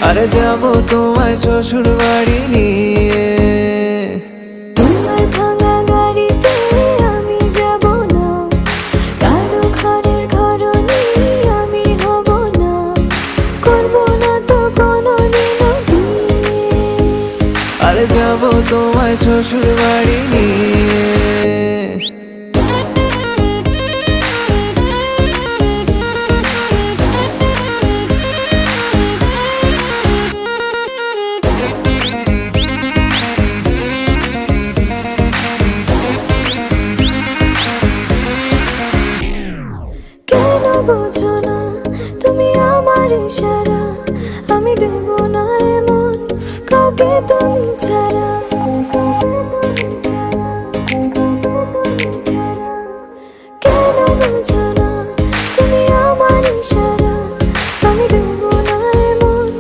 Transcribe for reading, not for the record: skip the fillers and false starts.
আরে যাব তোমায় শ্বশুর বাড়ি নিয়ে। তোমার ভাঙা গাড়িতে আমি যাব না, কারো ঘরের ঘরনি আমি হব না, করব না তো কোনোদিনও বিয়ে। আরে যাব তোমায় শ্বশুর বাড়ি নিয়ে। কেন বোঝো না তুমি আমার ইশারা, আমি দেব না এমন কাউকে তুমি ছাড়া।